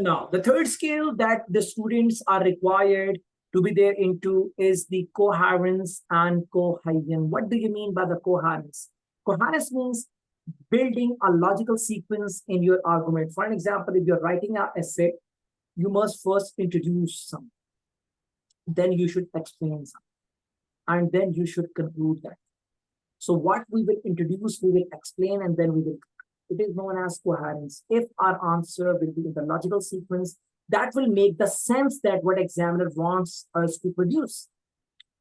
Now, the third skill that the students are required to be there into is the coherence and cohesion. What do you mean by the coherence? Coherence means building a logical sequence in your argument. For an example, if you're writing an essay, you must first introduce something, then you should explain something, and then you should conclude that. So what we will introduce, we will explain, and then we will. It is known as coherence. If our answer will be in the logical sequence, that will make the sense that what examiner wants us to produce.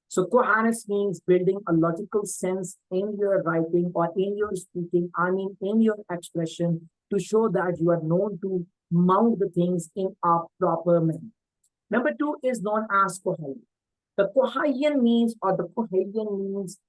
So coherence means building a logical sense in your writing or in your speaking, I mean in your expression, to show that you are known to mount the things in a proper manner. Number two is known as cohesion. The cohesion means, or the cohesion means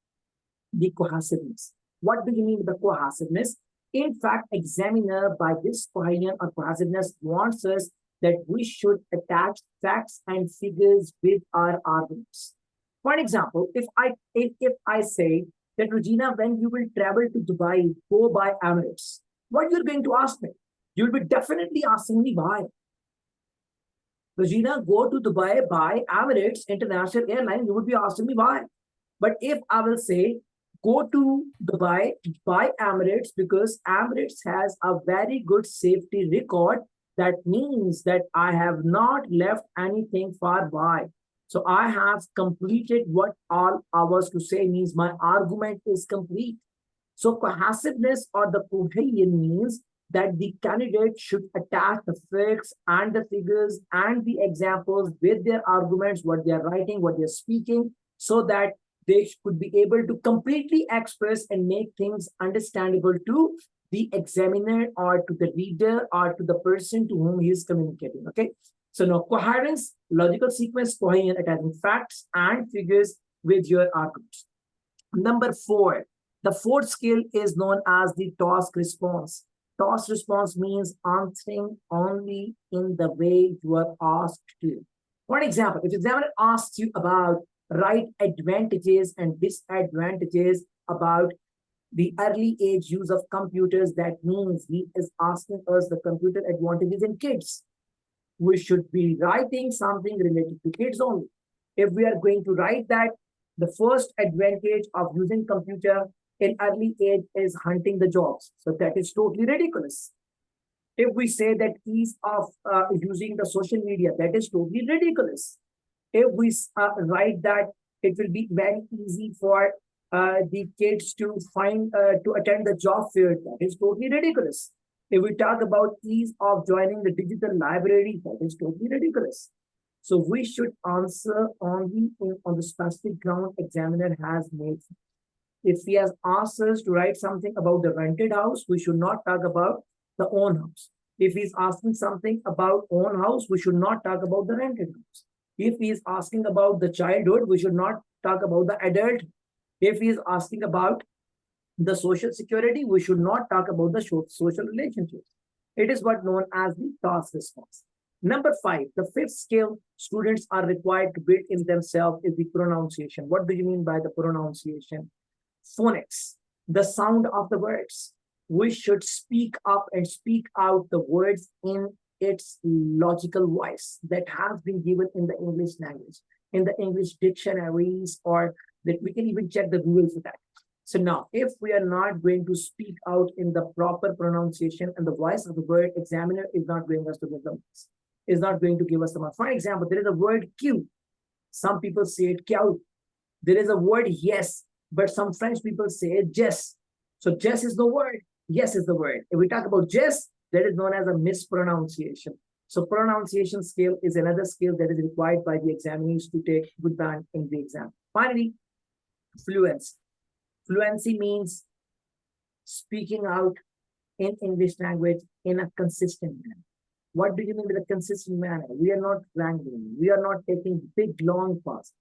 the cohesiveness. What do you mean by the cohesiveness? In fact, examiner by this cohesion or cohesiveness wants us that we should attach facts and figures with our arguments. For example, if I say that Regina, when you will travel to Dubai, go by Emirates, what you're going to ask me? You'll be definitely asking me why. Regina, go to Dubai by Emirates International Airline, you would be asking me why. But if I will say, go to Dubai by Emirates because Emirates has a very good safety record, that means that I have not left anything far by. So I have completed what all I was to say, means my argument is complete. So cohesiveness or the cohesion means that the candidate should attach the facts and the figures and the examples with their arguments, what they are writing, what they are speaking, so that they could be able to completely express and make things understandable to the examiner or to the reader or to the person to whom he is communicating. Okay. So now coherence, logical sequence, cohesion, attaching facts and figures with your arguments. Number four, the fourth skill is known as the task response. Task response means answering only in the way you are asked to. For example, if the examiner asks you about write advantages and disadvantages about the early age use of computers, that means he is asking us the computer advantages in kids. We should be writing something related to kids only. If we are going to write that the first advantage of using computer in early age is hunting the jobs, so that is totally ridiculous. If we say that ease of using the social media, that is totally ridiculous. If we write that it will be very easy for the kids to find to attend the job fair, that is totally ridiculous. If we talk about ease of joining the digital library, that is totally ridiculous. So we should answer only on the specific ground examiner has made. If he has asked us to write something about the rented house, we should not talk about the own house. If he's asking something about own house, we should not talk about the rented house. If he is asking about the childhood, we should not talk about the adult. If he is asking about the social security, we should not talk about the social relationships. It is what known as the task response. Number five, the fifth skill students are required to build in themselves is the pronunciation. What do you mean by the pronunciation? Phonics, the sound of the words. We should speak up and speak out the words in its logical voice that has been given in the English language, in the English dictionaries, or that we can even check the Google for that. So now, if we are not going to speak out in the proper pronunciation and the voice of the word, examiner is not going us to give them, is not going to give us the mark. For example, there is a word Q. Some people say it kyau. There is a word yes, but some French people say it yes. So yes is the word, yes is the word. If we talk about yes, that is known as a mispronunciation. So pronunciation skill is another skill that is required by the examinees to take good band in the exam. Finally, fluency. Fluency means speaking out in English language in a consistent manner. What do you mean by a consistent manner? We are not wrangling. We are not taking big, long pauses.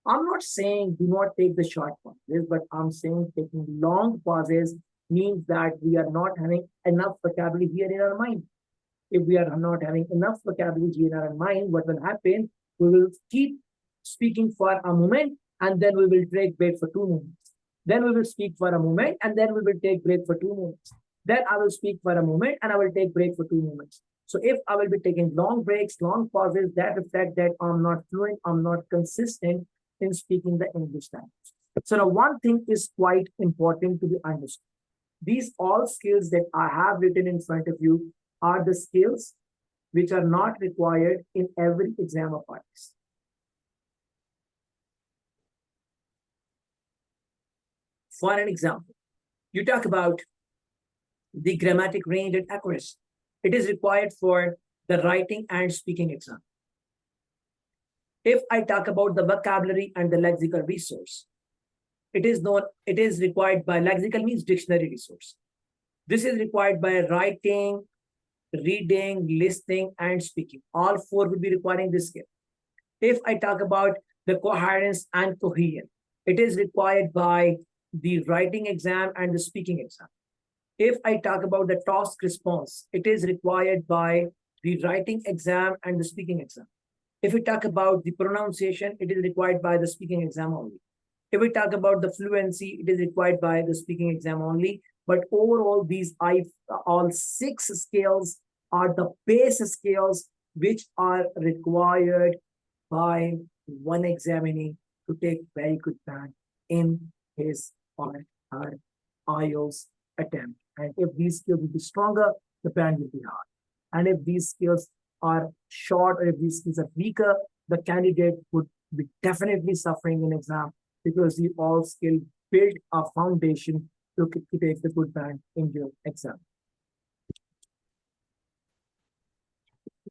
I'm not saying do not take the short pauses, but I'm saying taking long pauses means that we are not having enough vocabulary here in our mind. If we are not having enough vocabulary here in our mind, what will happen? We will keep speaking for a moment and then we will take break for 2 moments. Then we will speak for a moment and then we will take break for 2 moments. Then I will speak for a moment and I will take break for 2 moments. So if I will be taking long breaks, long pauses, that reflect that I'm not fluent, I'm not consistent in speaking the English language. So now one thing is quite important to be understood. These all skills that I have written in front of you are the skills which are not required in every exam of IELTS. For an example, you talk about the grammatic range and accuracy. It is required for the writing and speaking exam. If I talk about the vocabulary and the lexical resource, it is required by lexical means dictionary resource. This is required by writing, reading, listening, and speaking. All four will be requiring this skill. If I talk about the coherence and coherence, it is required by the writing exam and the speaking exam. If I talk about the task response, it is required by the writing exam and the speaking exam. If we talk about the pronunciation, it is required by the speaking exam only. If we talk about the fluency, it is required by the speaking exam only. But overall, these all 6 skills are the base skills which are required by one examinee to take very good band in his or her IELTS attempt. And if these skills will be stronger, the band will be hard. And if these skills are short or if these skills are weaker, the candidate would be definitely suffering in exam because the all skill build a foundation to take the good band in your exam.